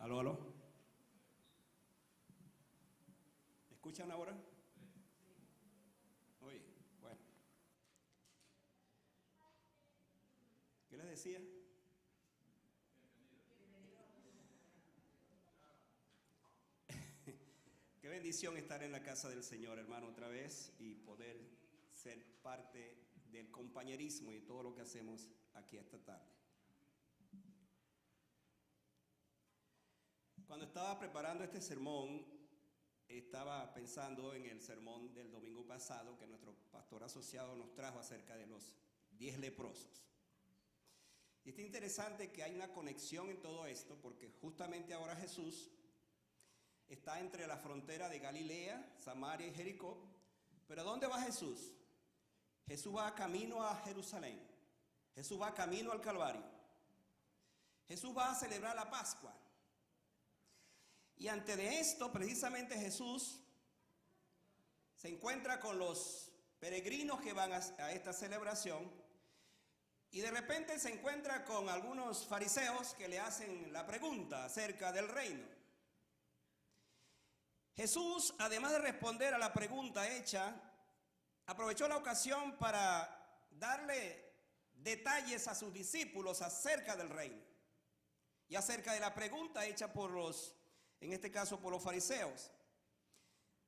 Aló, aló. ¿Me escuchan ahora? Oye, bueno. ¿Qué les decía? Qué bendición estar en la casa del Señor, hermano, otra vez y poder ser parte del compañerismo y todo lo que hacemos aquí esta tarde. Cuando estaba preparando este sermón, estaba pensando en el sermón del domingo pasado que nuestro pastor asociado nos trajo acerca de los 10 leprosos. Y está interesante que hay una conexión en todo esto, porque justamente ahora Jesús está entre la frontera de Galilea, Samaria y Jericó. ¿Pero a dónde va Jesús? Jesús va camino a Jerusalén. Jesús va camino al Calvario. Jesús va a celebrar la Pascua. Y antes de esto, precisamente Jesús se encuentra con los peregrinos que van a esta celebración y de repente se encuentra con algunos fariseos que le hacen la pregunta acerca del reino. Jesús, además de responder a la pregunta hecha, aprovechó la ocasión para darle detalles a sus discípulos acerca del reino y acerca de la pregunta hecha por en este caso por los fariseos.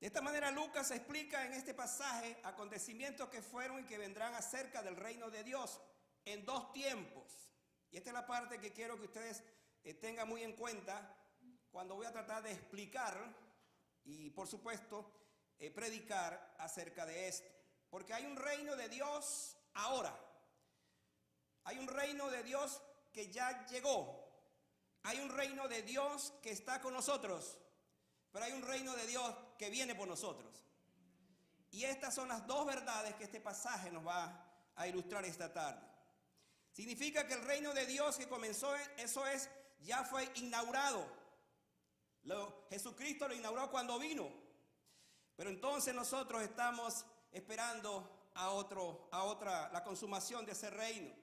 De esta manera Lucas explica en este pasaje acontecimientos que fueron y que vendrán acerca del reino de Dios en 2 tiempos. Y esta es la parte que quiero que ustedes tengan muy en cuenta cuando voy a tratar de explicar y por supuesto predicar acerca de esto. Porque hay un reino de Dios ahora. Hay un reino de Dios que ya llegó. Hay un reino de Dios que está con nosotros, pero hay un reino de Dios que viene por nosotros. Y estas son las 2 verdades que este pasaje nos va a ilustrar esta tarde. Significa que el reino de Dios que comenzó, ya fue inaugurado. Jesucristo lo inauguró cuando vino. Pero entonces nosotros estamos esperando la consumación de ese reino.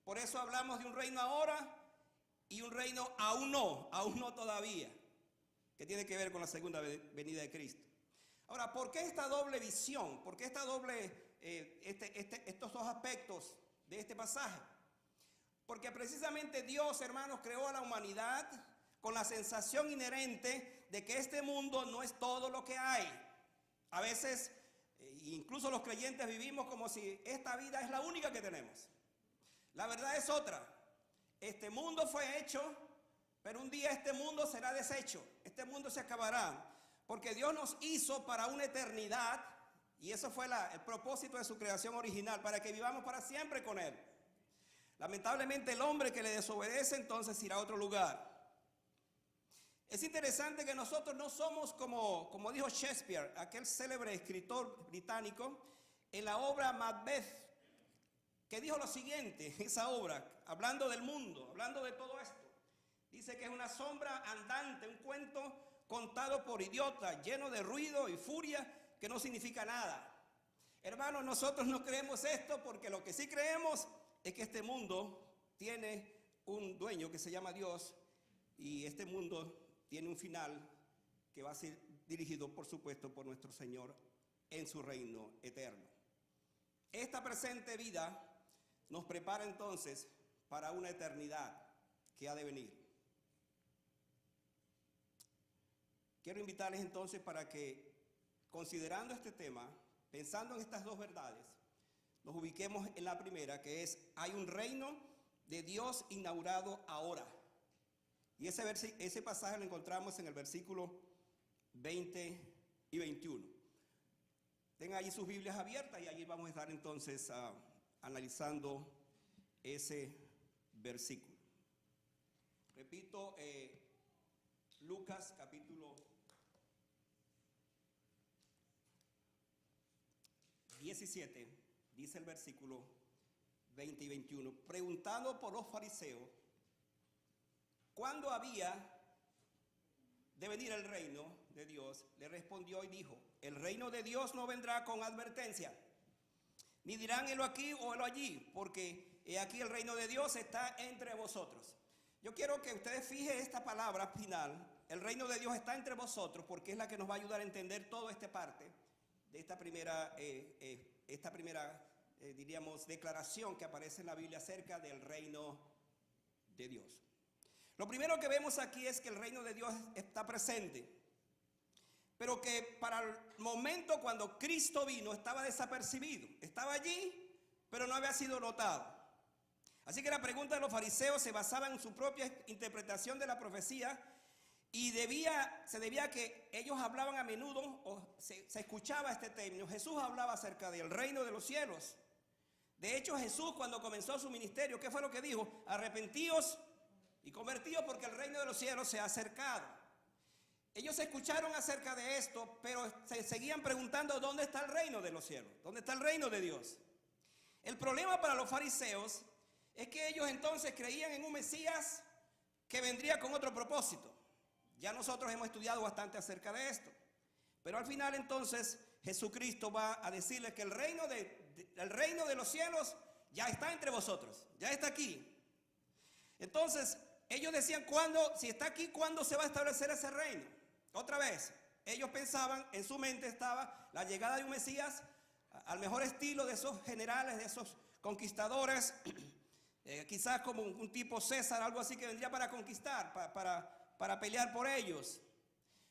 Por eso hablamos de un reino ahora y un reino aún no todavía, que tiene que ver con la segunda venida de Cristo. Ahora, ¿por qué esta doble visión? ¿Por qué estos 2 aspectos de este pasaje? Porque precisamente Dios, hermanos, creó a la humanidad con la sensación inherente de que este mundo no es todo lo que hay. A veces, incluso los creyentes vivimos como si esta vida es la única que tenemos. La verdad es otra. Este mundo fue hecho, pero un día este mundo será deshecho. Este mundo se acabará. Porque Dios nos hizo para una eternidad. Y eso fue el propósito de su creación original, para que vivamos para siempre con Él. Lamentablemente el hombre que le desobedece entonces irá a otro lugar. Es interesante que nosotros no somos como dijo Shakespeare, aquel célebre escritor británico, en la obra Macbeth, que dijo lo siguiente, esa obra, hablando del mundo, hablando de todo esto. Dice que es una sombra andante, un cuento contado por idiotas, lleno de ruido y furia, que no significa nada. Hermanos, nosotros no creemos esto porque lo que sí creemos es que este mundo tiene un dueño que se llama Dios y este mundo tiene un final que va a ser dirigido, por supuesto, por nuestro Señor en su reino eterno. Esta presente vida nos prepara entonces para una eternidad que ha de venir. Quiero invitarles entonces para que, considerando este tema, pensando en estas 2 verdades, nos ubiquemos en la primera, que es, hay un reino de Dios inaugurado ahora. Y ese pasaje lo encontramos en el versículo 20 y 21. Tengan ahí sus Biblias abiertas y allí vamos a estar entonces analizando ese versículo. Repito, Lucas capítulo 17, dice el versículo 20 y 21. Preguntado por los fariseos, ¿cuándo había de venir el reino de Dios? Le respondió y dijo, el reino de Dios no vendrá con advertencia, ni dirán helo aquí o helo allí, porque he aquí el reino de Dios está entre vosotros. Yo quiero que ustedes fijen esta palabra final. El reino de Dios está entre vosotros, porque es la que nos va a ayudar a entender toda esta parte de esta primera, diríamos, declaración que aparece en la Biblia acerca del reino de Dios. Lo primero que vemos aquí es que el reino de Dios está presente, pero que para el momento cuando Cristo vino estaba desapercibido. Estaba allí, pero no había sido notado. Así que la pregunta de los fariseos se basaba en su propia interpretación de la profecía y se debía a que ellos hablaban a menudo, o se escuchaba este término. Jesús hablaba acerca del reino de los cielos. De hecho, Jesús, cuando comenzó su ministerio, ¿qué fue lo que dijo? Arrepentíos y convertíos, porque el reino de los cielos se ha acercado. Ellos escucharon acerca de esto, pero se seguían preguntando: ¿dónde está el reino de los cielos? ¿Dónde está el reino de Dios? El problema para los fariseos es que ellos entonces creían en un Mesías que vendría con otro propósito. Ya nosotros hemos estudiado bastante acerca de esto. Pero al final entonces Jesucristo va a decirles que el reino de los cielos ya está entre vosotros, ya está aquí. Entonces ellos decían: si está aquí, ¿cuándo se va a establecer ese reino? Otra vez, ellos pensaban, en su mente estaba la llegada de un Mesías al mejor estilo de esos generales, de esos conquistadores, quizás como un tipo César, algo así, que vendría para conquistar, para pelear por ellos.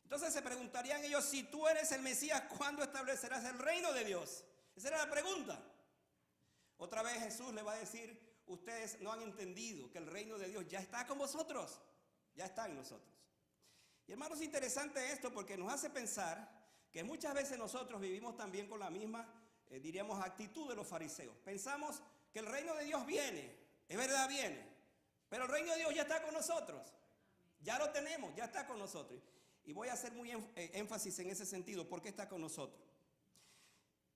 Entonces se preguntarían ellos: si tú eres el Mesías, ¿cuándo establecerás el reino de Dios? Esa era la pregunta. Otra vez Jesús le va a decir: ustedes no han entendido que el reino de Dios ya está con vosotros, ya está en nosotros. Y hermanos, es interesante esto porque nos hace pensar que muchas veces nosotros vivimos también con la misma, diríamos, actitud de los fariseos. Pensamos que el reino de Dios viene, es verdad, viene, pero el reino de Dios ya está con nosotros, ya lo tenemos, ya está con nosotros. Y voy a hacer muy énfasis en ese sentido: ¿por qué está con nosotros?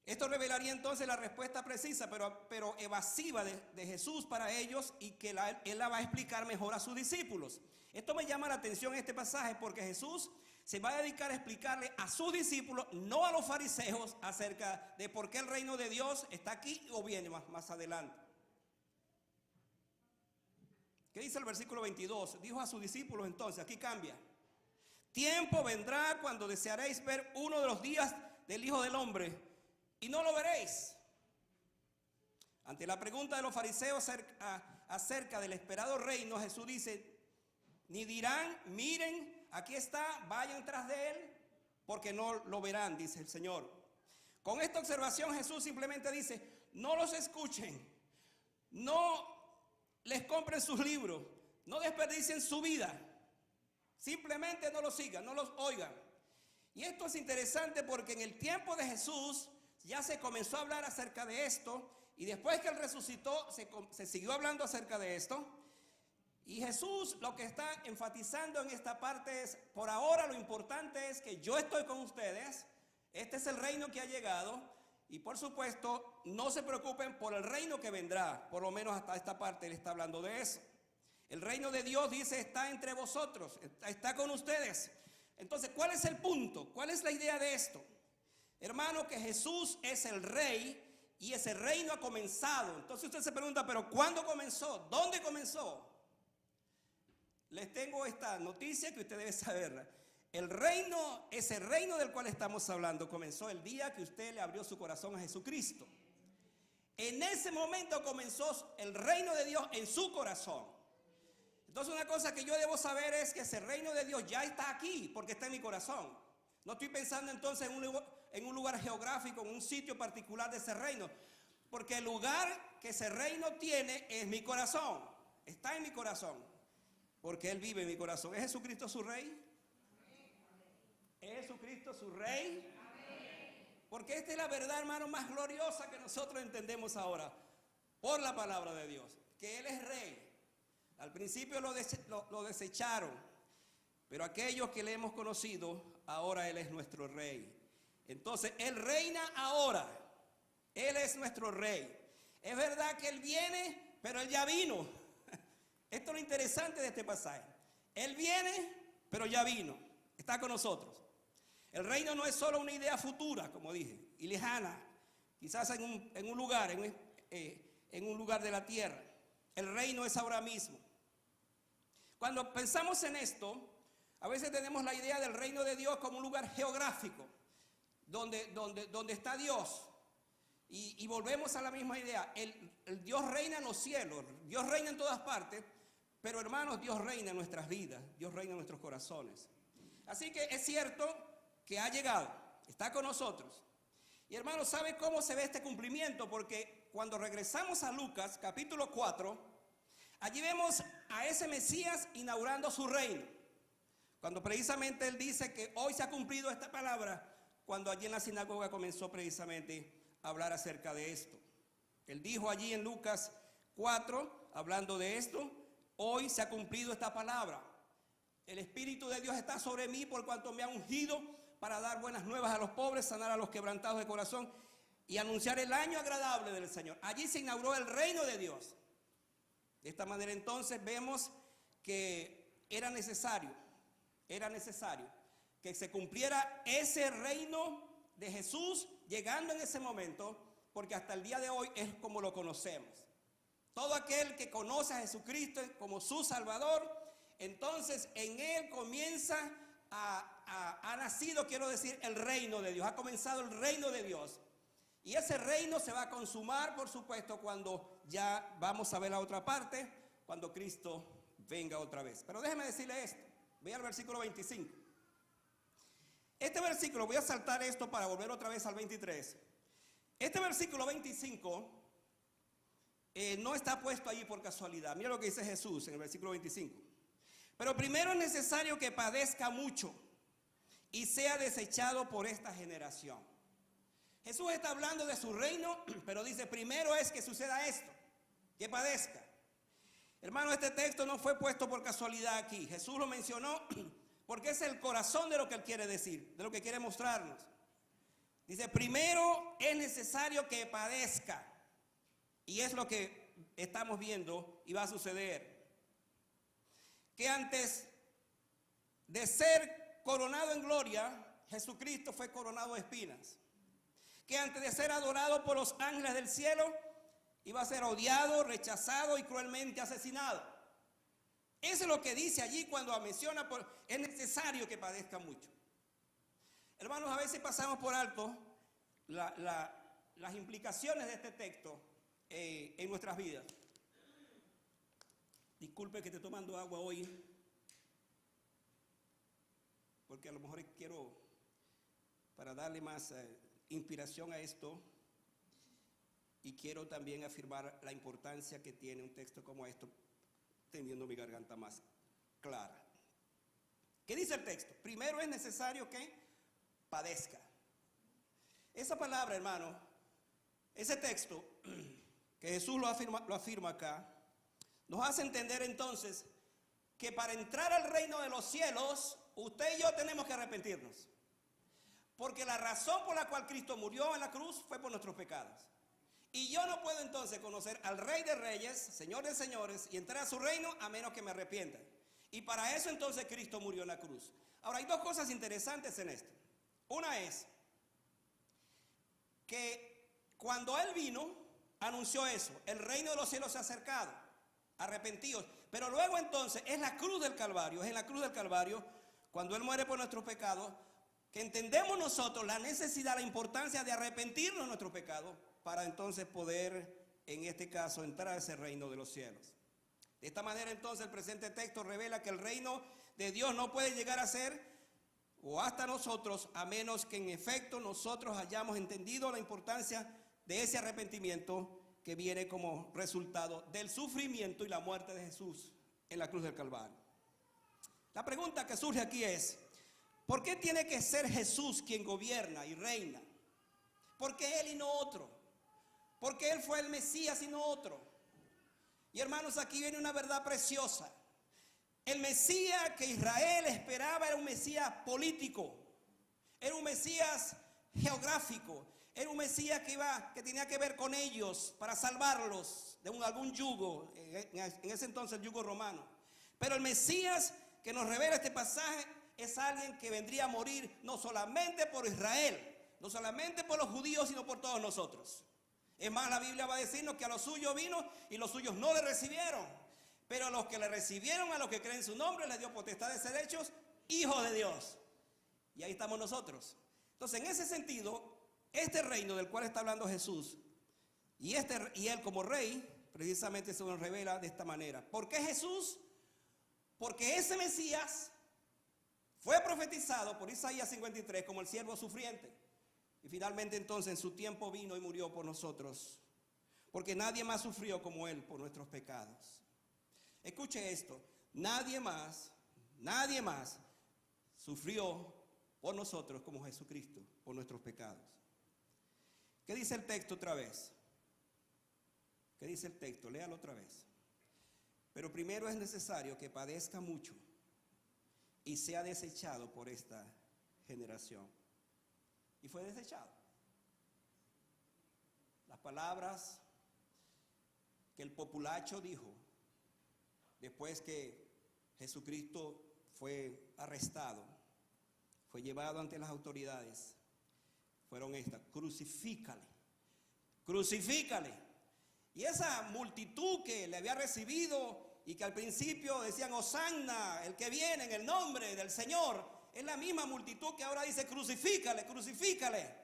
Esto revelaría entonces la respuesta precisa, pero evasiva de Jesús para ellos, y que Él la va a explicar mejor a sus discípulos. Esto me llama la atención en este pasaje, porque Jesús se va a dedicar a explicarle a sus discípulos, no a los fariseos, acerca de por qué el reino de Dios está aquí o viene más adelante. ¿Qué dice el versículo 22? Dijo a sus discípulos entonces, aquí cambia: tiempo vendrá cuando desearéis ver uno de los días del Hijo del Hombre, y no lo veréis. Ante la pregunta de los fariseos acerca del esperado reino, Jesús dice: ni dirán, miren, aquí está, vayan tras de él, porque no lo verán, dice el Señor. Con esta observación Jesús simplemente dice: no los escuchen, no les compren sus libros, no desperdicien su vida, simplemente no los sigan, no los oigan. Y esto es interesante porque en el tiempo de Jesús ya se comenzó a hablar acerca de esto, y después que Él resucitó se siguió hablando acerca de esto. Y Jesús lo que está enfatizando en esta parte es: por ahora lo importante es que yo estoy con ustedes, este es el reino que ha llegado, y por supuesto no se preocupen por el reino que vendrá. Por lo menos hasta esta parte Él está hablando de eso. El reino de Dios, dice, está entre vosotros, está con ustedes. Entonces, ¿cuál es el punto? ¿Cuál es la idea de esto? Hermano, que Jesús es el rey y ese reino ha comenzado. Entonces usted se pregunta: ¿pero cuándo comenzó? ¿Dónde comenzó? Les tengo esta noticia que usted debe saberla. El reino, ese reino del cual estamos hablando, comenzó el día que usted le abrió su corazón a Jesucristo. En ese momento comenzó el reino de Dios en su corazón. Entonces una cosa que yo debo saber es que ese reino de Dios ya está aquí, porque está en mi corazón. No estoy pensando entonces en un lugar geográfico, en un sitio particular de ese reino, porque el lugar que ese reino tiene es mi corazón, está en mi corazón, porque Él vive en mi corazón. ¿Es Jesucristo su rey? ¿Es Jesucristo su rey? Porque esta es la verdad, hermano, más gloriosa que nosotros entendemos ahora por la palabra de Dios, que Él es rey. Al principio lo desecharon, pero aquellos que le hemos conocido, ahora Él es nuestro rey. Entonces Él reina ahora, Él es nuestro rey. Es verdad que Él viene, pero Él ya vino. Esto es lo interesante de este pasaje. Él viene, pero ya vino, está con nosotros. El reino no es solo una idea futura, como dije, y lejana, quizás en un lugar de la tierra. El reino es ahora mismo. Cuando pensamos en esto, a veces tenemos la idea del reino de Dios como un lugar geográfico, donde está Dios. Y volvemos a la misma idea. El Dios reina en los cielos, Dios reina en todas partes, pero hermanos, Dios reina en nuestras vidas, Dios reina en nuestros corazones. Así que es cierto que ha llegado, está con nosotros. Y hermanos, ¿sabe cómo se ve este cumplimiento? Porque cuando regresamos a Lucas capítulo 4, allí vemos a ese Mesías inaugurando su reino. Cuando precisamente él dice que hoy se ha cumplido esta palabra, cuando allí en la sinagoga comenzó precisamente a hablar acerca de esto. Él dijo allí en Lucas 4, hablando de esto, hoy se ha cumplido esta palabra. El Espíritu de Dios está sobre mí por cuanto me ha ungido para dar buenas nuevas a los pobres, sanar a los quebrantados de corazón y anunciar el año agradable del Señor. Allí se inauguró el reino de Dios. De esta manera entonces vemos que era necesario que se cumpliera ese reino de Jesús llegando en ese momento, porque hasta el día de hoy es como lo conocemos. Todo aquel que conoce a Jesucristo como su Salvador, entonces en él comienza ha nacido, quiero decir, el reino de Dios. Ha comenzado el reino de Dios. Y ese reino se va a consumar, por supuesto, cuando ya vamos a ver la otra parte, cuando Cristo venga otra vez. Pero déjeme decirle esto. Ve al versículo 25. Este versículo, voy a saltar esto para volver otra vez al 23. Este versículo 25 no está puesto allí por casualidad. Mira lo que dice Jesús en el versículo 25. Pero primero es necesario que padezca mucho y sea desechado por esta generación. Jesús está hablando de su reino, pero dice primero es que suceda esto, que padezca. Hermano, este texto no fue puesto por casualidad aquí. Jesús lo mencionó porque es el corazón de lo que Él quiere decir, de lo que quiere mostrarnos. Dice, primero es necesario que padezca. Y es lo que estamos viendo y va a suceder. Que antes de ser coronado en gloria, Jesucristo fue coronado de espinas. Que antes de ser adorado por los ángeles del cielo, iba a ser odiado, rechazado y cruelmente asesinado. Eso es lo que dice allí cuando menciona, es necesario que padezca mucho. Hermanos, a veces pasamos por alto las implicaciones de este texto en nuestras vidas. Disculpe que esté tomando agua hoy, porque a lo mejor quiero, para darle más inspiración a esto, y quiero también afirmar la importancia que tiene un texto como esto, teniendo mi garganta más clara. ¿Qué dice el texto? Primero es necesario que padezca. Esa palabra, hermano, ese texto que Jesús lo afirma acá, nos hace entender entonces que para entrar al reino de los cielos, usted y yo tenemos que arrepentirnos. Porque la razón por la cual Cristo murió en la cruz fue por nuestros pecados. Y yo no puedo entonces conocer al Rey de Reyes, Señor de Señores, y entrar a su reino a menos que me arrepienta. Y para eso entonces Cristo murió en la cruz. Ahora hay dos cosas interesantes en esto. Una es que cuando Él vino, anunció eso, el reino de los cielos se ha acercado, arrepentidos. Pero luego entonces es la cruz del Calvario, es en la cruz del Calvario, cuando Él muere por nuestros pecados, que entendemos nosotros la necesidad, la importancia de arrepentirnos de nuestros pecados, para entonces poder, en este caso, entrar a ese reino de los cielos. De esta manera entonces el presente texto revela que el reino de Dios no puede llegar a ser, o hasta nosotros, a menos que en efecto nosotros hayamos entendido la importancia de ese arrepentimiento que viene como resultado del sufrimiento y la muerte de Jesús en la cruz del Calvario. La pregunta que surge aquí es, ¿por qué tiene que ser Jesús quien gobierna y reina? ¿Por qué Él y no otro? ¿Por qué Él fue el Mesías y no otro? Y hermanos, aquí viene una verdad preciosa. El Mesías que Israel esperaba era un Mesías político, era un Mesías geográfico, era un Mesías que tenía que ver con ellos para salvarlos de algún yugo, en ese entonces el yugo romano. Pero el Mesías que nos revela este pasaje es alguien que vendría a morir no solamente por Israel, no solamente por los judíos, sino por todos nosotros. Es más, la Biblia va a decirnos que a los suyos vino y los suyos no le recibieron. Pero a los que le recibieron, a los que creen en su nombre, les dio potestad de ser hechos hijos de Dios. Y ahí estamos nosotros. Entonces, en ese sentido, este reino del cual está hablando Jesús, y él como rey, precisamente se nos revela de esta manera. ¿Por qué Jesús? Porque ese Mesías fue profetizado por Isaías 53 como el siervo sufriente. Y finalmente entonces en su tiempo vino y murió por nosotros. Porque nadie más sufrió como él por nuestros pecados. Escuche esto, nadie más sufrió por nosotros como Jesucristo por nuestros pecados. ¿Qué dice el texto otra vez? ¿Qué dice el texto? Léalo otra vez. Pero primero es necesario que padezca mucho y sea desechado por esta generación. Y fue desechado. Las palabras que el populacho dijo después que Jesucristo fue arrestado, fue llevado ante las autoridades, fueron estas: crucifícale, crucifícale. Y esa multitud que le había recibido y que al principio decían Hosanna, el que viene en el nombre del Señor, es la misma multitud que ahora dice crucifícale, crucifícale.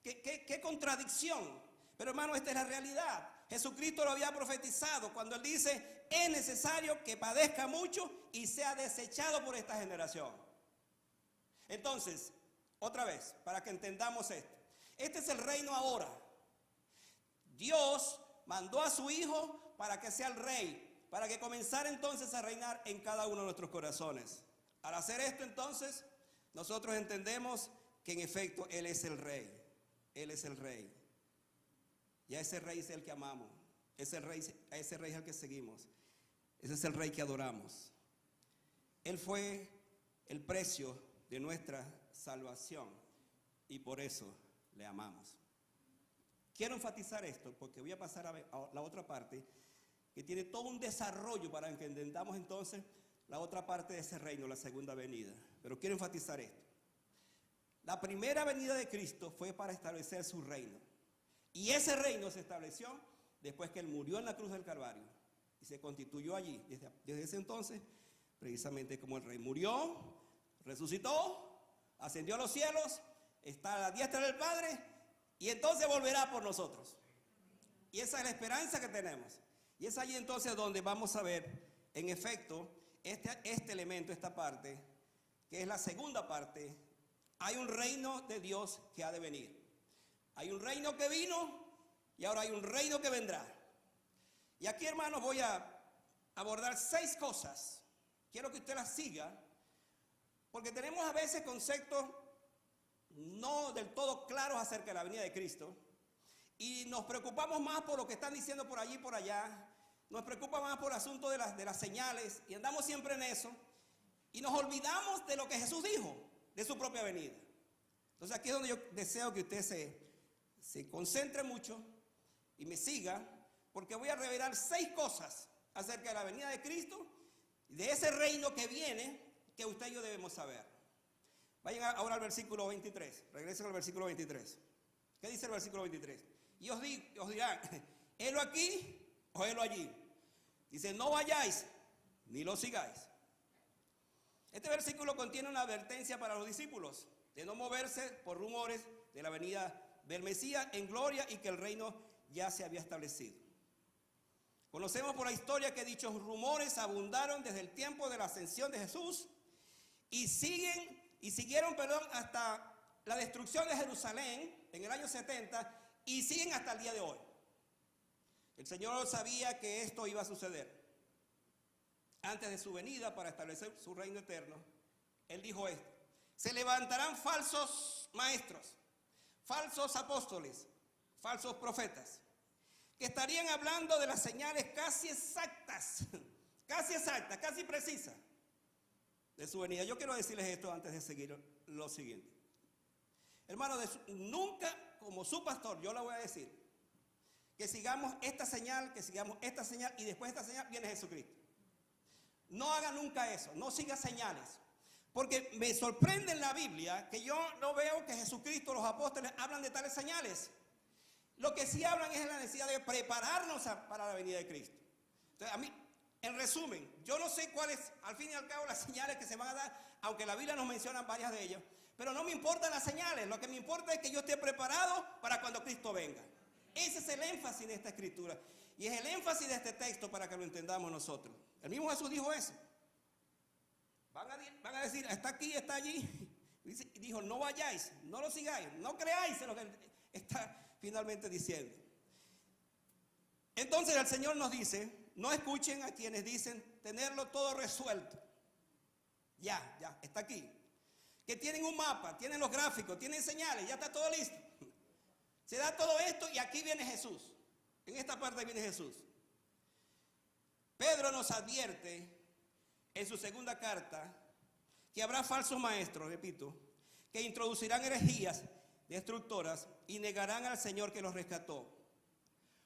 ¿Qué contradicción? Pero hermano, esta es la realidad. Jesucristo lo había profetizado cuando él dice: es necesario que padezca mucho y sea desechado por esta generación. Entonces, otra vez, para que entendamos esto, este es el reino ahora. Dios mandó a su Hijo para que sea el rey, para que comenzara entonces a reinar en cada uno de nuestros corazones. Al hacer esto entonces, nosotros entendemos que en efecto Él es el rey. Él es el rey. Y a ese rey es el que amamos. A ese rey es el que seguimos. Ese es el rey que adoramos. Él fue el precio de nuestra salvación y por eso le amamos. Quiero enfatizar esto porque voy a pasar a la otra parte que tiene todo un desarrollo para que entendamos entonces la otra parte de ese reino, la segunda venida. Pero quiero enfatizar esto. La primera venida de Cristo fue para establecer su reino. Y ese reino se estableció después que Él murió en la cruz del Calvario y se constituyó allí. Desde ese entonces, precisamente como el rey murió, resucitó, ascendió a los cielos, está a la diestra del Padre y entonces volverá por nosotros. Y esa es la esperanza que tenemos. Y es allí entonces donde vamos a ver, en efecto, este elemento, esta parte, que es la segunda parte. Hay un reino de Dios que ha de venir. Hay un reino que vino y ahora hay un reino que vendrá. Y aquí, hermanos, voy a abordar 6 cosas. Quiero que usted las siga, porque tenemos a veces conceptos no del todo claros acerca de la venida de Cristo. Y nos preocupamos más por lo que están diciendo por allí y por allá. Nos preocupa más por el asunto de las señales y andamos siempre en eso. Y nos olvidamos de lo que Jesús dijo, de su propia venida. Entonces aquí es donde yo deseo que usted se concentre mucho y me siga, porque voy a revelar 6 cosas acerca de la venida de Cristo y de ese reino que viene, que usted y yo debemos saber. Vayan ahora al versículo 23, regresen al versículo 23. ¿Qué dice el versículo 23? Y os dirán, helo aquí o helo allí. Dice, no vayáis ni lo sigáis. Este versículo contiene una advertencia para los discípulos de no moverse por rumores de la venida del Mesías en gloria y que el reino ya se había establecido. Conocemos por la historia que dichos rumores abundaron desde el tiempo de la ascensión de Jesús y siguieron hasta la destrucción de Jerusalén en el año 70 y siguen hasta el día de hoy. El Señor sabía que esto iba a suceder. Antes de su venida para establecer su reino eterno, Él dijo esto: se levantarán falsos maestros, falsos apóstoles, falsos profetas, que estarían hablando de las señales casi exactas, casi precisas de su venida. Yo quiero decirles esto antes de seguir lo siguiente. Hermano, nunca como su pastor yo le voy a decir que sigamos esta señal y después de esta señal viene Jesucristo. No haga nunca eso, no siga señales. Porque me sorprende en la Biblia que yo no veo que Jesucristo, los apóstoles, hablan de tales señales. Lo que sí hablan es de la necesidad de prepararnos para la venida de Cristo. Entonces, En resumen, yo no sé cuáles, al fin y al cabo, las señales que se van a dar, aunque la Biblia nos menciona varias de ellas, pero no me importan las señales, lo que me importa es que yo esté preparado para cuando Cristo venga. Ese es el énfasis de esta escritura, y es el énfasis de este texto para que lo entendamos nosotros. El mismo Jesús dijo eso. Van a decir, está aquí, está allí. Y dijo, no vayáis, no lo sigáis, no creáis en lo que está finalmente diciendo. Entonces el Señor nos dice, no escuchen a quienes dicen tenerlo todo resuelto. Ya, está aquí. Que tienen un mapa, tienen los gráficos, tienen señales, ya está todo listo. Se da todo esto y aquí viene Jesús. En esta parte viene Jesús. Pedro nos advierte en su segunda carta que habrá falsos maestros, repito, que introducirán herejías destructoras y negarán al Señor que los rescató.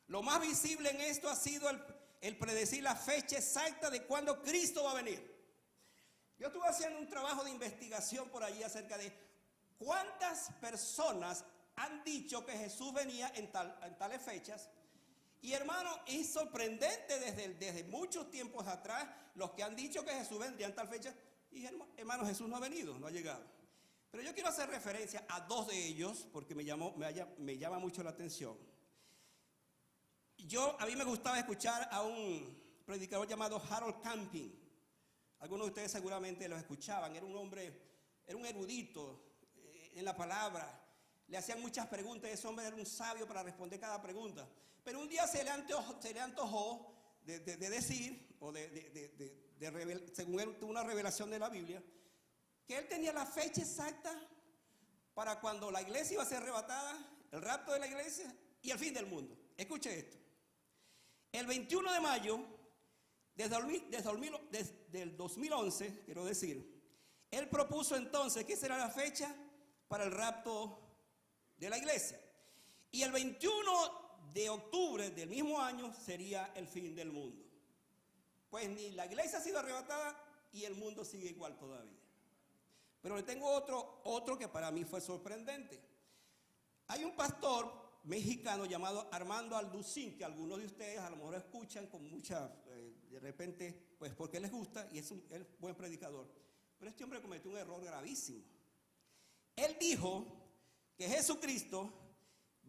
Lo más visible en esto ha sido el predecir la fecha exacta de cuándo Cristo va a venir. Yo estuve haciendo un trabajo de investigación por allí acerca de cuántas personas han dicho que Jesús venía en tales fechas. Y hermano, es sorprendente desde muchos tiempos atrás los que han dicho que Jesús vendría en tal fecha. Y hermano, Jesús no ha venido, no ha llegado. Pero yo quiero hacer referencia a dos de ellos porque me llama mucho la atención. A mí me gustaba escuchar a un predicador llamado Harold Camping. Algunos de ustedes seguramente lo escuchaban. Era un hombre, era un erudito en la palabra. Le hacían muchas preguntas. Ese hombre era un sabio para responder cada pregunta. Pero un día se le antojó de decir, o según él tuvo una revelación de la Biblia, que él tenía la fecha exacta para cuando la iglesia iba a ser arrebatada, el rapto de la iglesia y el fin del mundo. Escuche esto. El 21 de mayo del 2011, quiero decir, él propuso entonces que será la fecha para el rapto de la iglesia. Y el 21 de octubre del mismo año sería el fin del mundo. Pues ni la iglesia ha sido arrebatada y el mundo sigue igual todavía. Pero le tengo otro que para mí fue sorprendente. Hay un pastor mexicano llamado Armando Alducín, que algunos de ustedes a lo mejor escuchan con mucha, de repente, pues porque les gusta y es un buen predicador. Pero este hombre cometió un error gravísimo. Él dijo que Jesucristo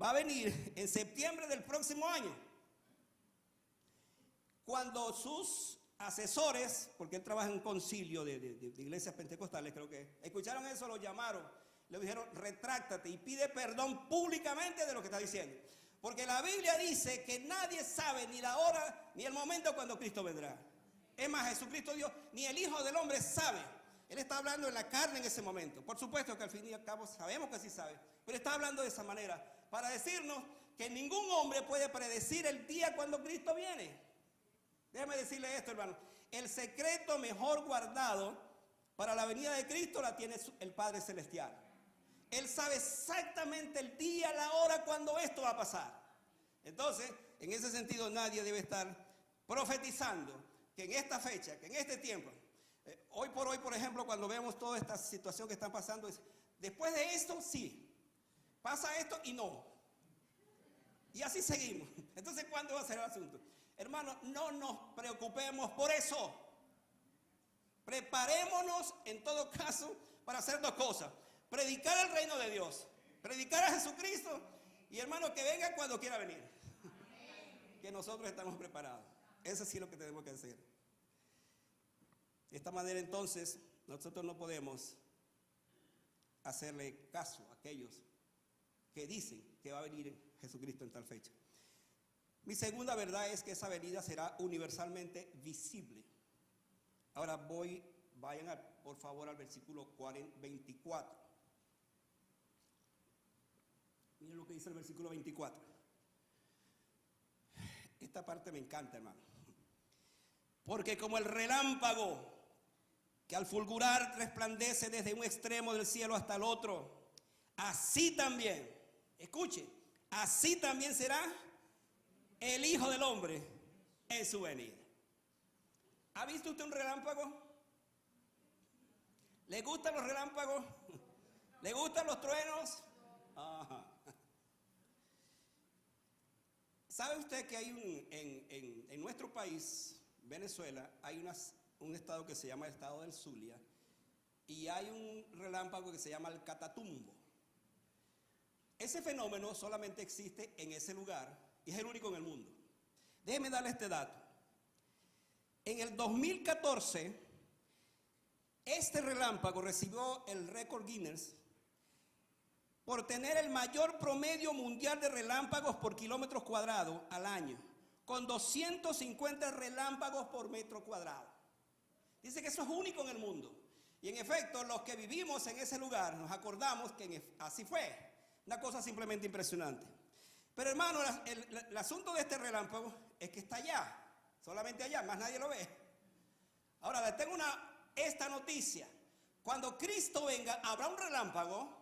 va a venir en septiembre del próximo año, cuando sus asesores, porque él trabaja en un concilio de iglesias pentecostales, creo que escucharon eso, lo llamaron, le dijeron, retráctate y pide perdón públicamente de lo que está diciendo. Porque la Biblia dice que nadie sabe ni la hora ni el momento cuando Cristo vendrá. Es más, Jesucristo Dios, ni el Hijo del Hombre sabe. Él está hablando en la carne en ese momento. Por supuesto que al fin y al cabo sabemos que sí sabe, pero está hablando de esa manera para decirnos que ningún hombre puede predecir el día cuando Cristo viene. Déjeme decirle esto, hermano. El secreto mejor guardado para la venida de Cristo la tiene el Padre Celestial. Él sabe exactamente el día, la hora, cuando esto va a pasar. Entonces, en ese sentido, nadie debe estar profetizando que en esta fecha, que en este tiempo, hoy por hoy, por ejemplo, cuando vemos toda esta situación que está pasando, después de esto, sí. Pasa esto y no. Y así seguimos. Entonces, ¿cuándo va a ser el asunto? Hermanos, no nos preocupemos por eso. Preparémonos en todo caso para hacer dos cosas. Predicar el reino de Dios. Predicar a Jesucristo. Y hermano, que venga cuando quiera venir. Que nosotros estamos preparados. Eso sí es lo que tenemos que hacer. De esta manera entonces, nosotros no podemos hacerle caso a aquellos que dicen que va a venir Jesucristo en tal fecha. Mi segunda verdad es que esa venida será universalmente visible. Ahora vayan por favor al versículo 24. Miren lo que dice el versículo 24. Esta parte me encanta, hermano. Porque como el relámpago que al fulgurar resplandece desde un extremo del cielo hasta el otro, así también, escuche, así también será el Hijo del Hombre en su venida. ¿Ha visto usted un relámpago? ¿Le gustan los relámpagos? ¿Le gustan los truenos? Ajá. ¿Sabe usted que hay en nuestro país, Venezuela, hay un estado que se llama el estado del Zulia, y hay un relámpago que se llama el Catatumbo. Ese fenómeno solamente existe en ese lugar y es el único en el mundo. Déjeme darle este dato. En el 2014, este relámpago recibió el récord Guinness por tener el mayor promedio mundial de relámpagos por kilómetros cuadrados al año, con 250 relámpagos por metro cuadrado. Dice que eso es único en el mundo. Y en efecto, los que vivimos en ese lugar nos acordamos que así fue. Una cosa simplemente impresionante. Pero hermano, el asunto de este relámpago es que está allá, solamente allá, más nadie lo ve. Ahora, les tengo esta noticia. Cuando Cristo venga, habrá un relámpago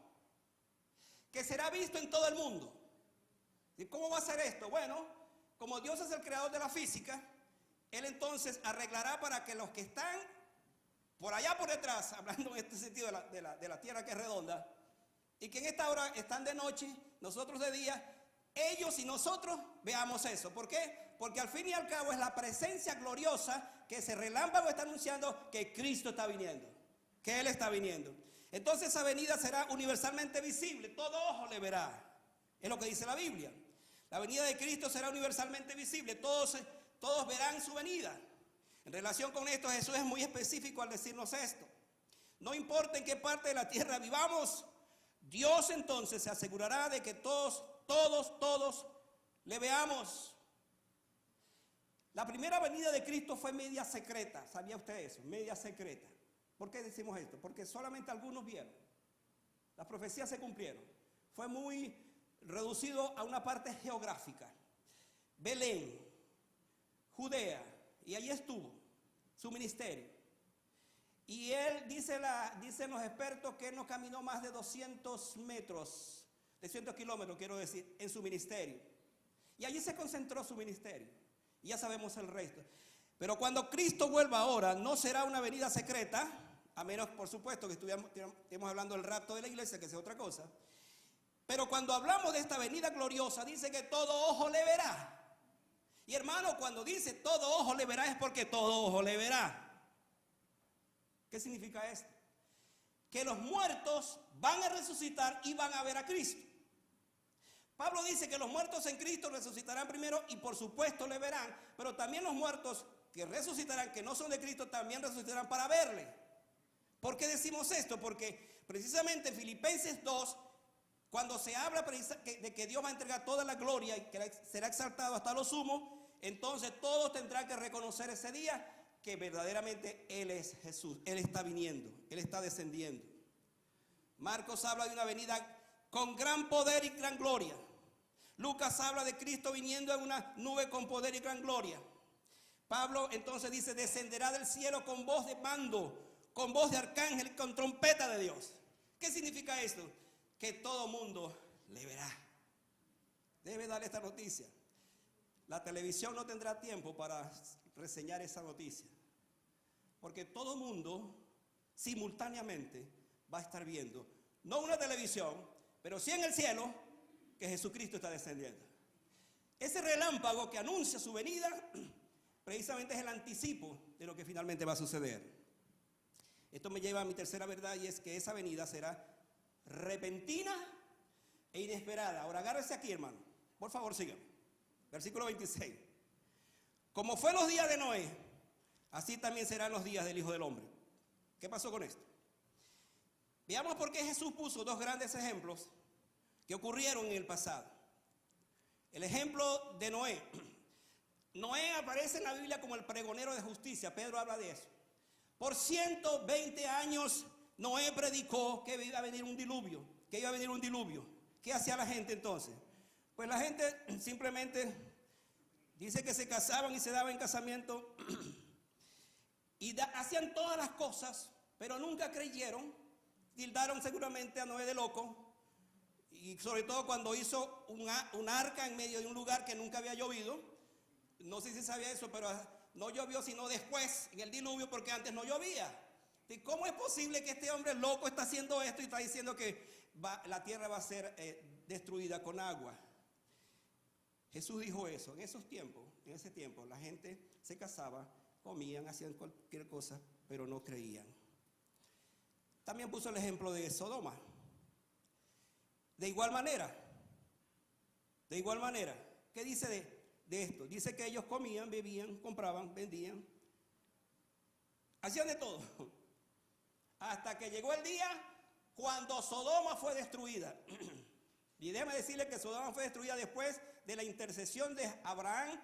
que será visto en todo el mundo. ¿Y cómo va a ser esto? Bueno, como Dios es el creador de la física, Él entonces arreglará para que los que están por allá por detrás, hablando en este sentido de la tierra que es redonda, y que en esta hora están de noche, nosotros de día, ellos y nosotros veamos eso. ¿Por qué? Porque al fin y al cabo es la presencia gloriosa que ese relámpago está anunciando que Cristo está viniendo, que Él está viniendo. Entonces esa venida será universalmente visible, todo ojo le verá. Es lo que dice la Biblia. La venida de Cristo será universalmente visible, todos verán su venida. En relación con esto, Jesús es muy específico al decirnos esto. No importa en qué parte de la tierra vivamos, Dios entonces se asegurará de que todos le veamos. La primera venida de Cristo fue media secreta. ¿Sabía usted eso? Media secreta. ¿Por qué decimos esto? Porque solamente algunos vieron. Las profecías se cumplieron. Fue muy reducido a una parte geográfica. Belén, Judea, y allí estuvo su ministerio. Y él, dicen los expertos, que él no caminó más de 200 kilómetros, quiero decir, en su ministerio. Y allí se concentró su ministerio. Y ya sabemos el resto. Pero cuando Cristo vuelva ahora, no será una venida secreta, a menos, por supuesto, que estemos hablando del rapto de la iglesia, que es otra cosa. Pero cuando hablamos de esta venida gloriosa, dice que todo ojo le verá. Y hermano, cuando dice todo ojo le verá, es porque todo ojo le verá. ¿Qué significa esto? Que los muertos van a resucitar y van a ver a Cristo. Pablo dice que los muertos en Cristo resucitarán primero y por supuesto le verán, pero también los muertos que resucitarán, que no son de Cristo, también resucitarán para verle. ¿Por qué decimos esto? Porque precisamente en Filipenses 2, cuando se habla de que Dios va a entregar toda la gloria y que será exaltado hasta lo sumo, entonces todos tendrán que reconocer ese día que verdaderamente Él es Jesús. Él está viniendo, Él está descendiendo. Marcos habla de una venida con gran poder y gran gloria. Lucas habla de Cristo viniendo en una nube con poder y gran gloria. Pablo entonces dice, descenderá del cielo con voz de mando, con voz de arcángel y con trompeta de Dios. ¿Qué significa esto? Que todo mundo le verá. Debe darle esta noticia. La televisión no tendrá tiempo para reseñar esa noticia, porque todo mundo simultáneamente va a estar viendo, no una televisión, pero sí en el cielo, que Jesucristo está descendiendo. Ese relámpago que anuncia su venida precisamente es el anticipo de lo que finalmente va a suceder. Esto me lleva a mi tercera verdad, y es que esa venida será repentina e inesperada. Ahora agárrese aquí, hermano, por favor, síganme. Versículo 26. Como fue los días de Noé, así también serán los días del Hijo del Hombre. ¿Qué pasó con esto? Veamos por qué Jesús puso dos grandes ejemplos que ocurrieron en el pasado. El ejemplo de Noé. Noé aparece en la Biblia como el pregonero de justicia. Pedro habla de eso. Por 120 años Noé predicó que iba a venir un diluvio. Que iba a venir un diluvio. ¿Qué hacía la gente entonces? Pues la gente simplemente dice que se casaban y se daban en casamiento y hacían todas las cosas, pero nunca creyeron. Tildaron seguramente a Noé de loco. Y sobre todo cuando hizo un arca en medio de un lugar que nunca había llovido. No sé si sabía eso, pero no llovió sino después en el diluvio, porque antes no llovía. ¿Y cómo es posible que este hombre loco está haciendo esto y está diciendo que la tierra va a ser destruida con agua? Jesús dijo eso. En ese tiempo la gente se casaba comían, hacían cualquier cosa, pero no creían. También puso el ejemplo de Sodoma. De igual manera, ¿qué dice de esto? Dice que ellos comían, bebían, compraban, vendían, hacían de todo. Hasta que llegó el día cuando Sodoma fue destruida. Y déjame decirle que Sodoma fue destruida después de la intercesión de Abraham,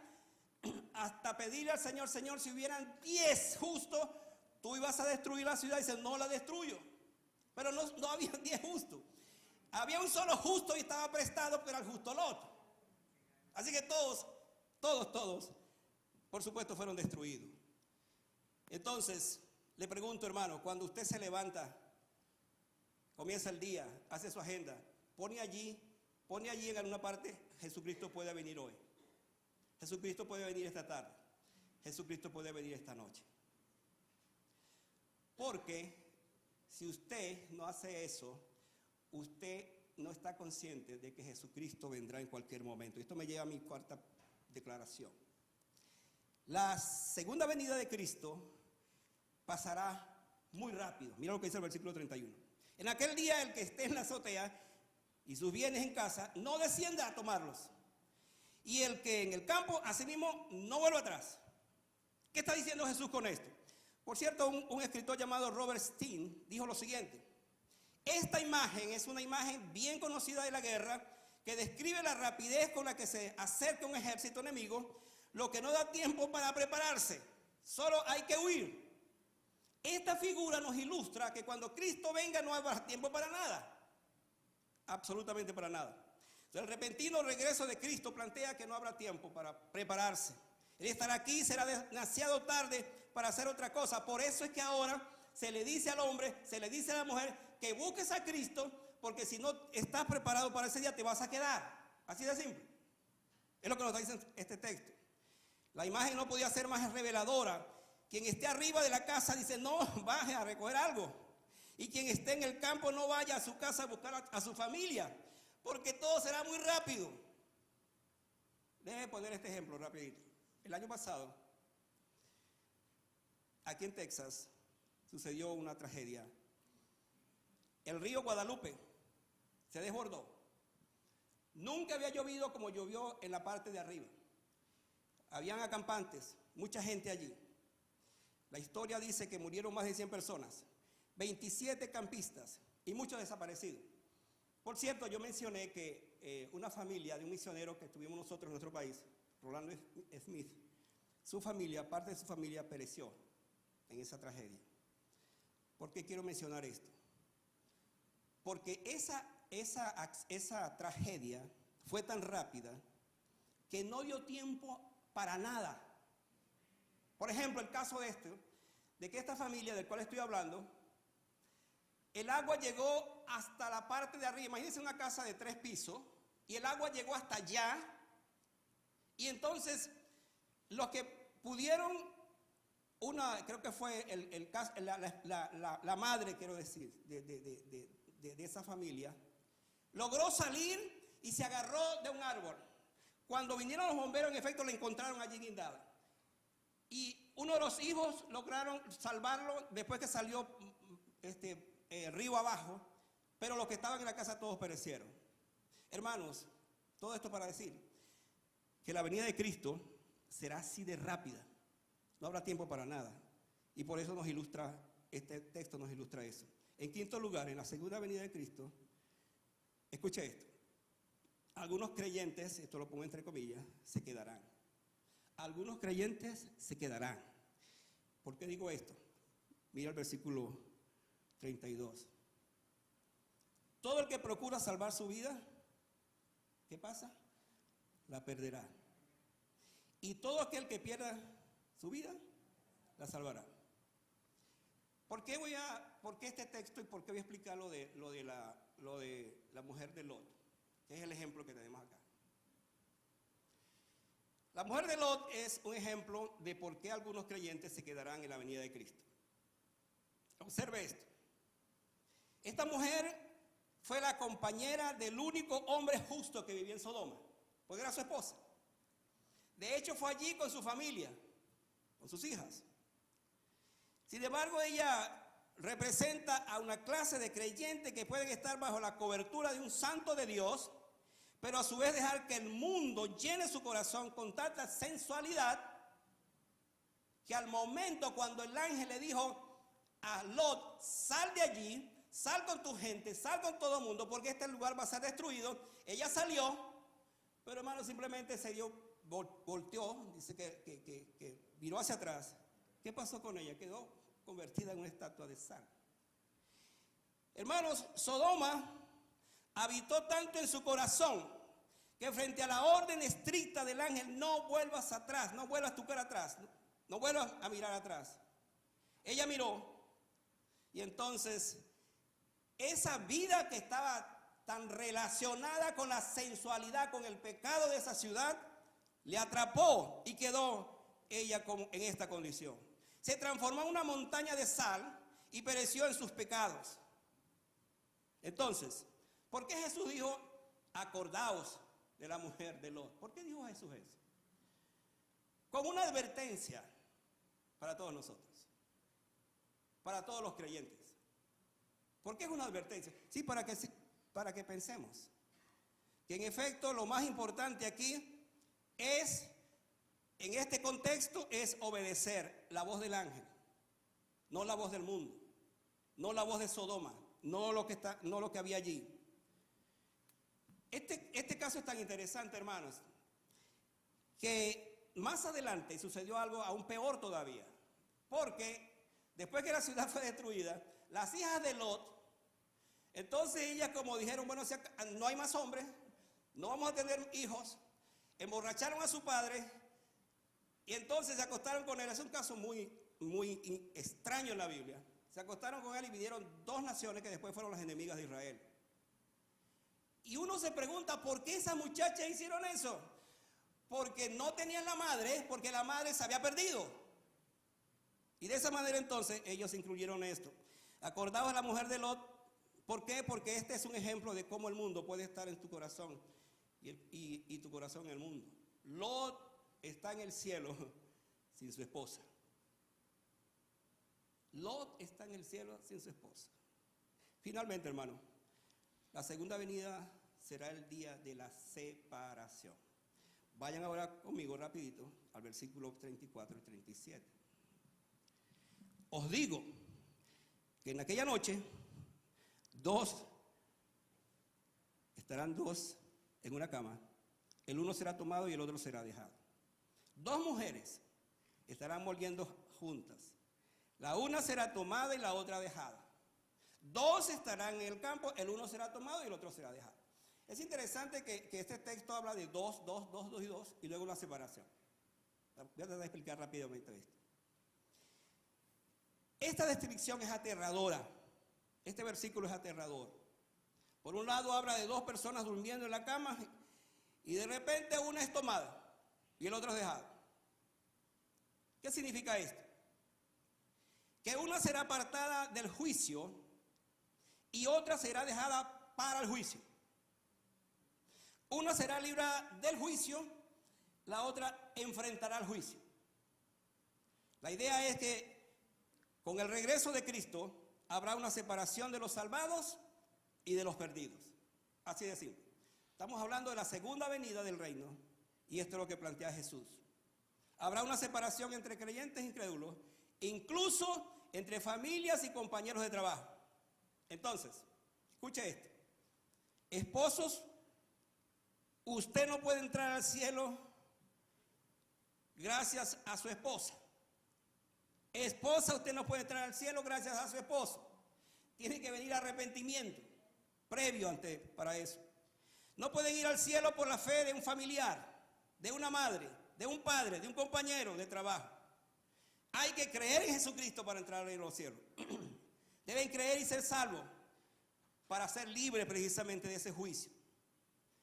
hasta pedirle al Señor, Señor, si hubieran 10 justos, tú ibas a destruir la ciudad. Y dice, no la destruyo. Pero no había 10 justos. Había un solo justo y estaba prestado, pero al justo Lot. Así que todos, por supuesto, fueron destruidos. Entonces, le pregunto, hermano, cuando usted se levanta, comienza el día, hace su agenda, pone allí en alguna parte, Jesucristo puede venir hoy. Jesucristo puede venir esta tarde. Jesucristo puede venir esta noche. Porque si usted no hace eso, usted no está consciente de que Jesucristo vendrá en cualquier momento. Esto me lleva a mi cuarta declaración. La segunda venida de Cristo pasará muy rápido. Mira lo que dice el versículo 31. En aquel día el que esté en la azotea y sus bienes en casa, no descienda a tomarlos. Y el que en el campo, asimismo, no vuelva atrás. ¿Qué está diciendo Jesús con esto? Por cierto, un escritor llamado Robert Steen dijo lo siguiente. Esta imagen es una imagen bien conocida de la guerra que describe la rapidez con la que se acerca un ejército enemigo, lo que no da tiempo para prepararse. Solo hay que huir. Esta figura nos ilustra que cuando Cristo venga no habrá tiempo para nada. Absolutamente para nada. El repentino regreso de Cristo plantea que no habrá tiempo para prepararse. Él estará aquí, será demasiado tarde para hacer otra cosa. Por eso es que ahora se le dice al hombre, se le dice a la mujer que busques a Cristo, porque si no estás preparado para ese día te vas a quedar. Así de simple. Es lo que nos dice este texto. La imagen no podía ser más reveladora. Quien esté arriba de la casa dice, no, baje a recoger algo. Y quien esté en el campo no vaya a su casa a buscar a su familia, porque todo será muy rápido. Déjeme poner este ejemplo rapidito. El año pasado, aquí en Texas, sucedió una tragedia. El río Guadalupe se desbordó. Nunca había llovido como llovió en la parte de arriba. Habían acampantes, mucha gente allí. La historia dice que murieron más de 100 personas, 27 campistas y muchos desaparecidos. Por cierto, yo mencioné que una familia de un misionero que tuvimos nosotros en nuestro país, Rolando Smith, su familia, parte de su familia pereció en esa tragedia. ¿Por qué quiero mencionar esto? Porque esa tragedia fue tan rápida que no dio tiempo para nada. Por ejemplo, el caso de que esta familia del cual estoy hablando, el agua llegó hasta la parte de arriba. Imagínense una casa de 3 pisos y el agua llegó hasta allá. Y entonces los que pudieron, creo que fue la madre, quiero decir, de esa familia, logró salir y se agarró de un árbol. Cuando vinieron los bomberos, en efecto, la encontraron allí guindada. Y uno de los hijos lograron salvarlo después que salió río abajo, pero los que estaban en la casa todos perecieron. Hermanos, todo esto para decir que la venida de Cristo será así de rápida. No habrá tiempo para nada. Y por eso este texto nos ilustra eso. En quinto lugar, en la segunda venida de Cristo, escuche esto. Algunos creyentes, esto lo pongo entre comillas, se quedarán. Algunos creyentes se quedarán. ¿Por qué digo esto? Mira el versículo 32. Todo el que procura salvar su vida, ¿qué pasa? La perderá. Y todo aquel que pierda su vida, la salvará. ¿Por qué este texto y por qué voy a explicar lo de la mujer de Lot? Que es el ejemplo que tenemos acá. La mujer de Lot es un ejemplo de por qué algunos creyentes se quedarán en la venida de Cristo. Observe esto. Esta mujer fue la compañera del único hombre justo que vivía en Sodoma, porque era su esposa. De hecho, fue allí con su familia, con sus hijas. Sin embargo, ella representa a una clase de creyentes que pueden estar bajo la cobertura de un santo de Dios, pero a su vez dejar que el mundo llene su corazón con tanta sensualidad que al momento cuando el ángel le dijo a Lot, sal de allí, sal con tu gente, sal con todo el mundo, porque este lugar va a ser destruido, ella salió, pero hermano simplemente se dio, volteó, dice que miró hacia atrás. ¿Qué pasó con ella? Quedó convertida en una estatua de sal. Hermanos, Sodoma habitó tanto en su corazón que frente a la orden estricta del ángel, no vuelvas atrás, no vuelvas tu cara atrás, no vuelvas a mirar atrás. Ella miró y entonces esa vida que estaba tan relacionada con la sensualidad, con el pecado de esa ciudad, le atrapó y quedó ella en esta condición. Se transformó en una montaña de sal y pereció en sus pecados. Entonces, ¿por qué Jesús dijo, acordaos de la mujer de Lot? ¿Por qué dijo Jesús eso? Como una advertencia para todos nosotros, para todos los creyentes. ¿Por qué es una advertencia? Sí, para que pensemos que en efecto lo más importante aquí es, en este contexto, es obedecer la voz del ángel, no la voz del mundo, no la voz de Sodoma, no lo que había allí. Este caso es tan interesante, hermanos, que más adelante sucedió algo aún peor todavía, porque después que la ciudad fue destruida, las hijas de Lot, entonces ellas como dijeron, bueno, no hay más hombres, no vamos a tener hijos, emborracharon a su padre y entonces se acostaron con él. Es un caso muy extraño en la Biblia. Se acostaron con él y vinieron dos naciones que después fueron las enemigas de Israel. Y uno se pregunta, ¿por qué esas muchachas hicieron eso? Porque no tenían la madre, porque la madre se había perdido. Y de esa manera entonces ellos incluyeron esto. Acordaos a la mujer de Lot. ¿Por qué? Porque este es un ejemplo de cómo el mundo puede estar en tu corazón y tu corazón en el mundo. Lot está en el cielo sin su esposa. Lot está en el cielo sin su esposa. Finalmente, hermano, la segunda venida será el día de la separación. Vayan ahora conmigo rapidito al versículo 34 y 37. Os digo que en aquella noche estarán dos en una cama, el uno será tomado y el otro será dejado. Dos mujeres estarán moliendo juntas, la una será tomada y la otra dejada. Dos estarán en el campo, el uno será tomado y el otro será dejado. Es interesante que este texto habla de dos y luego una separación. Voy a tratar de explicar rápidamente esto. Esta descripción es aterradora. Este versículo es aterrador. Por un lado habla de dos personas durmiendo en la cama y de repente una es tomada y el otro es dejado. ¿Qué significa esto? Que una será apartada del juicio y otra será dejada para el juicio. Una será librada del juicio, la otra enfrentará el juicio. La idea es que con el regreso de Cristo habrá una separación de los salvados y de los perdidos. Así de simple. Estamos hablando de la segunda venida del reino y esto es lo que plantea Jesús. Habrá una separación entre creyentes e incrédulos, incluso entre familias y compañeros de trabajo. Entonces, escuche esto. Esposos, usted no puede entrar al cielo gracias a su esposa. Esposa, usted no puede entrar al cielo gracias a su esposo. Tiene que venir arrepentimiento previo para eso. No pueden ir al cielo por la fe de un familiar, de una madre, de un padre, de un compañero de trabajo. Hay que creer en Jesucristo para entrar en los cielos. Deben creer y ser salvos para ser libres precisamente de ese juicio.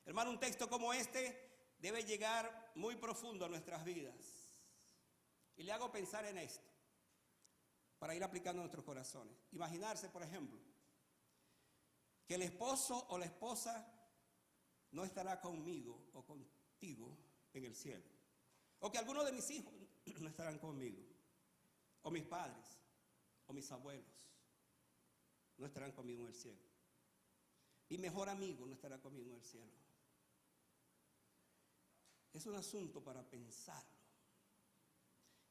Hermano, un texto como este debe llegar muy profundo a nuestras vidas. Y le hago pensar en esto, para ir aplicando a nuestros corazones. Imaginarse, por ejemplo, que el esposo o la esposa no estará conmigo o contigo en el cielo. O que algunos de mis hijos no estarán conmigo. O mis padres. o mis abuelos no estarán conmigo en el cielo. Mi mejor amigo no estará conmigo en el cielo. Es un asunto para pensarlo.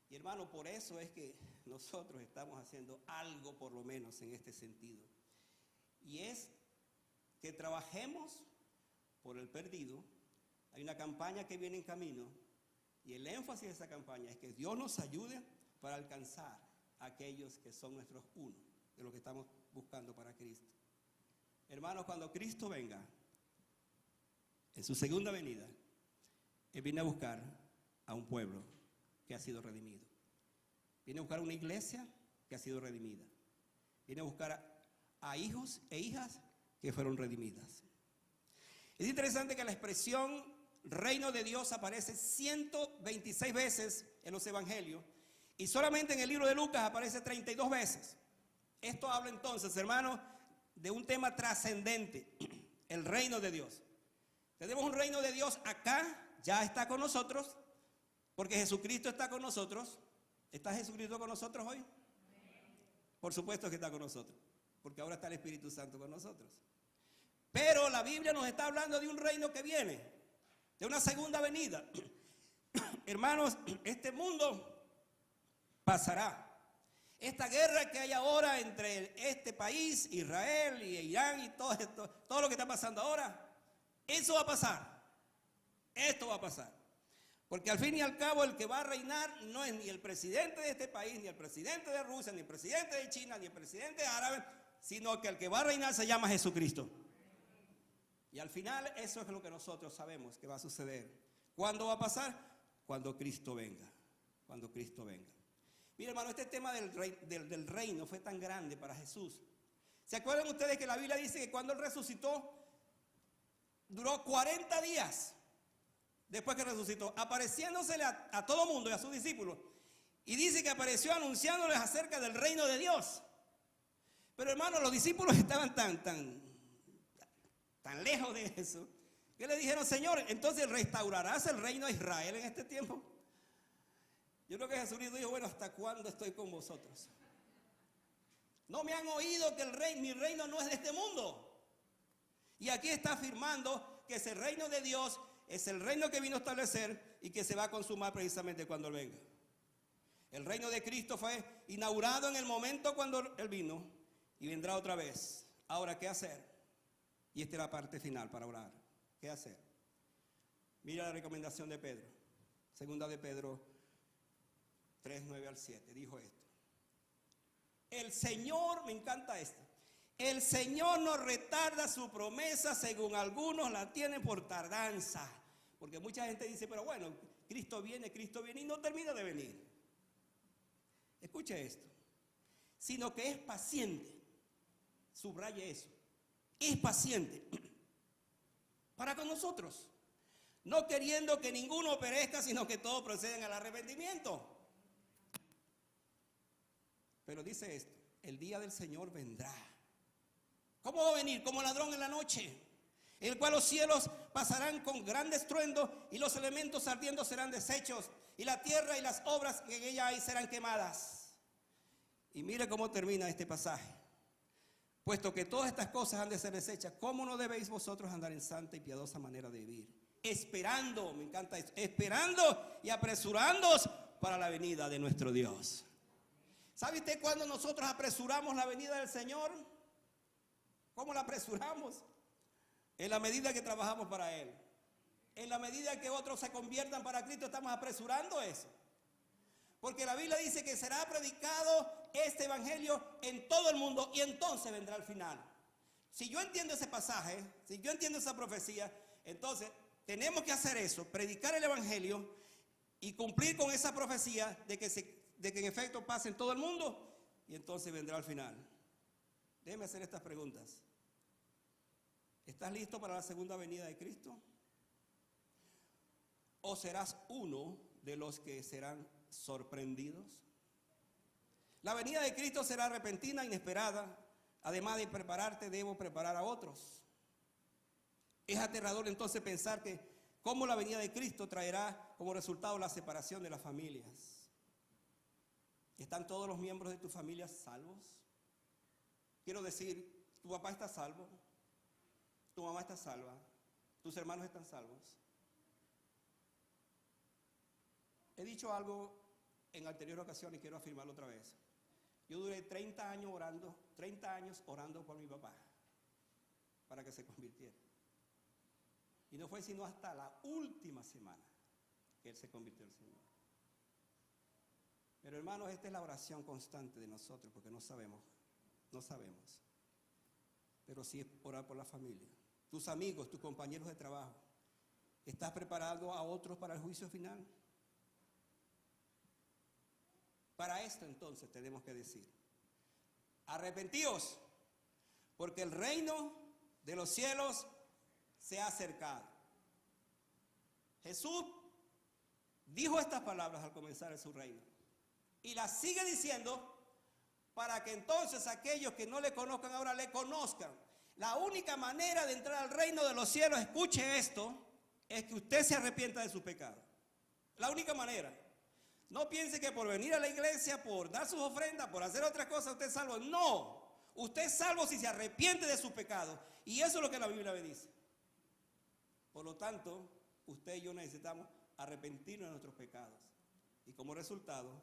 Y hermano, por eso es que nosotros estamos haciendo algo por lo menos en este sentido. Y es que trabajemos por el perdido. Hay una campaña que viene en camino y el énfasis de esa campaña es que Dios nos ayude para alcanzar a aquellos que son nuestros uno, de lo que estamos buscando para Cristo. Hermanos, cuando Cristo venga, en su segunda venida, Él viene a buscar a un pueblo que ha sido redimido. Viene a buscar una iglesia que ha sido redimida. Viene a buscar a hijos e hijas que fueron redimidas. Es interesante que la expresión reino de Dios aparece 126 veces en los evangelios y solamente en el libro de Lucas aparece 32 veces. Esto habla entonces, hermanos, de un tema trascendente, el reino de Dios. Tenemos un reino de Dios acá, ya está con nosotros, porque Jesucristo está con nosotros. ¿Está Jesucristo con nosotros hoy? Por supuesto que está con nosotros, porque ahora está el Espíritu Santo con nosotros. Pero la Biblia nos está hablando de un reino que viene, de una segunda venida. Hermanos, este mundo pasará. Esta guerra que hay ahora entre este país, Israel y Irán y todo esto, todo lo que está pasando ahora, eso va a pasar. Esto va a pasar. Porque al fin y al cabo el que va a reinar no es ni el presidente de este país, ni el presidente de Rusia, ni el presidente de China, ni el presidente árabe, sino que el que va a reinar se llama Jesucristo. Y al final eso es lo que nosotros sabemos que va a suceder. ¿Cuándo va a pasar? Cuando Cristo venga. Cuando Cristo venga. Mira, hermano, este tema del reino fue tan grande para Jesús. ¿Se acuerdan ustedes que la Biblia dice que cuando Él resucitó, duró 40 días después que resucitó, apareciéndosele a todo mundo y a sus discípulos? Y dice que apareció anunciándoles acerca del reino de Dios. Pero hermano, los discípulos estaban tan lejos de eso, que le dijeron: Señor, entonces ¿restaurarás el reino de Israel en este tiempo? Yo creo que Jesucristo dijo: bueno, ¿hasta cuándo estoy con vosotros? ¿No me han oído que mi reino no es de este mundo? Y aquí está afirmando que ese reino de Dios es el reino que vino a establecer y que se va a consumar precisamente cuando Él venga. El reino de Cristo fue inaugurado en el momento cuando Él vino y vendrá otra vez. Ahora, ¿qué hacer? Y esta es la parte final para orar. ¿Qué hacer? Mira la recomendación de Pedro. Segunda de Pedro 3, 9 al 7. Dijo esto: el Señor, me encanta esto, el Señor no retarda su promesa, según algunos la tienen por tardanza. Porque mucha gente dice: pero bueno, Cristo viene y no termina de venir. Escuche esto: sino que es paciente. Subraye eso. Es paciente para con nosotros, no queriendo que ninguno perezca, sino que todos procedan al arrepentimiento. Pero dice esto: el día del Señor vendrá. ¿Cómo va a venir? Como ladrón en la noche, en el cual los cielos pasarán con gran estruendo y los elementos ardiendo serán deshechos y la tierra y las obras que en ella hay serán quemadas. Y mire cómo termina este pasaje: puesto que todas estas cosas han de ser deshechas, ¿cómo no debéis vosotros andar en santa y piadosa manera de vivir? Esperando, me encanta esto, esperando y apresurándoos para la venida de nuestro Dios. ¿Sabe usted cuándo nosotros apresuramos la venida del Señor? ¿Cómo la apresuramos? En la medida que trabajamos para Él. En la medida que otros se conviertan para Cristo, estamos apresurando eso. Porque la Biblia dice que será predicado este evangelio en todo el mundo y entonces vendrá el final. Si yo entiendo ese pasaje, si yo entiendo esa profecía, entonces tenemos que hacer eso, predicar el evangelio y cumplir con esa profecía de que en efecto pase en todo el mundo y entonces vendrá el final. Déjeme hacer estas preguntas. ¿Estás listo para la segunda venida de Cristo? ¿O serás uno de los que serán sorprendidos? La venida de Cristo será repentina, inesperada. Además de prepararte, debo preparar a otros. Es aterrador entonces pensar que cómo la venida de Cristo traerá como resultado la separación de las familias. ¿Están todos los miembros de tu familia salvos? Quiero decir, tu papá está salvo, tu mamá está salva, tus hermanos están salvos. He dicho algo en anterior ocasión y quiero afirmarlo otra vez. Yo duré 30 años orando por mi papá para que se convirtiera. Y no fue sino hasta la última semana que él se convirtió al Señor. Pero hermanos, esta es la oración constante de nosotros, porque no sabemos. Pero sí es orar por la familia. Tus amigos, tus compañeros de trabajo. ¿Estás preparando a otros para el juicio final? Para esto entonces tenemos que decir: arrepentíos, porque el reino de los cielos se ha acercado. Jesús dijo estas palabras al comenzar su reino y las sigue diciendo para que entonces aquellos que no le conozcan ahora le conozcan. La única manera de entrar al reino de los cielos, escuche esto, es que usted se arrepienta de su pecado. La única manera. No piense que por venir a la iglesia, por dar sus ofrendas, por hacer otra cosa, usted es salvo. No, usted es salvo si se arrepiente de su pecado. Y eso es lo que la Biblia me dice. Por lo tanto, usted y yo necesitamos arrepentirnos de nuestros pecados. Y como resultado,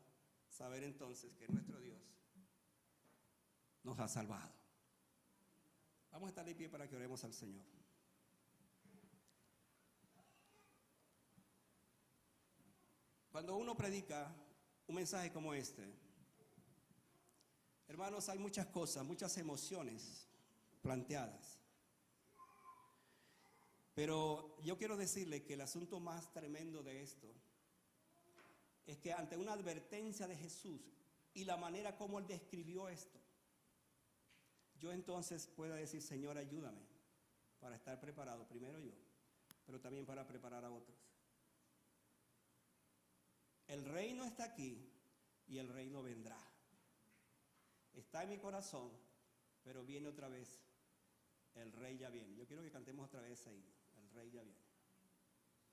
saber entonces que nuestro Dios nos ha salvado. Vamos a estar de pie para que oremos al Señor. Cuando uno predica un mensaje como este, hermanos, hay muchas cosas, muchas emociones planteadas. Pero yo quiero decirle que el asunto más tremendo de esto es que ante una advertencia de Jesús y la manera como Él describió esto, yo entonces pueda decir: Señor, ayúdame para estar preparado, primero yo, pero también para preparar a otros. El reino está aquí y el reino vendrá. Está en mi corazón, pero viene otra vez. El rey ya viene. Yo quiero que cantemos otra vez ahí. El rey ya viene.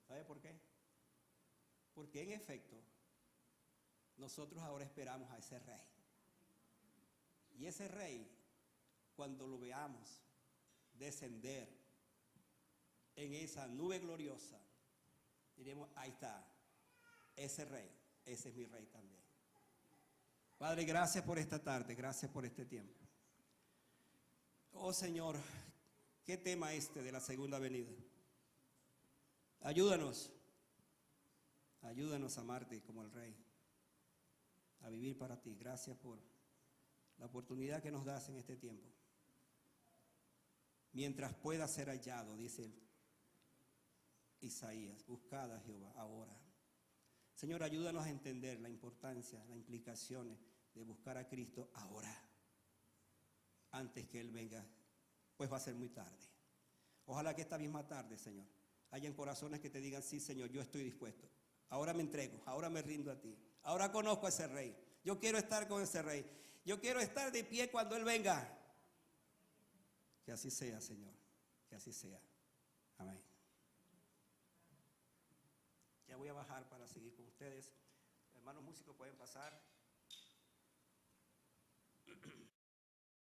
¿Sabe por qué? Porque en efecto, nosotros ahora esperamos a ese rey. Y ese rey, cuando lo veamos descender en esa nube gloriosa, diremos: ahí está. Ese rey, ese es mi rey también. Padre, gracias por esta tarde, gracias por este tiempo. Oh Señor, qué tema este de la segunda venida. Ayúdanos a amarte como el rey, a vivir para ti. Gracias por la oportunidad que nos das en este tiempo. Mientras pueda ser hallado, dice Isaías, buscad a Jehová ahora. Señor, ayúdanos a entender la importancia, las implicaciones de buscar a Cristo ahora, antes que Él venga, pues va a ser muy tarde. Ojalá que esta misma tarde, Señor, hayan corazones que te digan: sí, Señor, yo estoy dispuesto. Ahora me entrego, ahora me rindo a ti. Ahora conozco a ese rey. Yo quiero estar con ese rey. Yo quiero estar de pie cuando Él venga. Que así sea, Señor, que así sea. Amén. Ya voy a bajar para seguir con ustedes. Hermanos músicos, pueden pasar.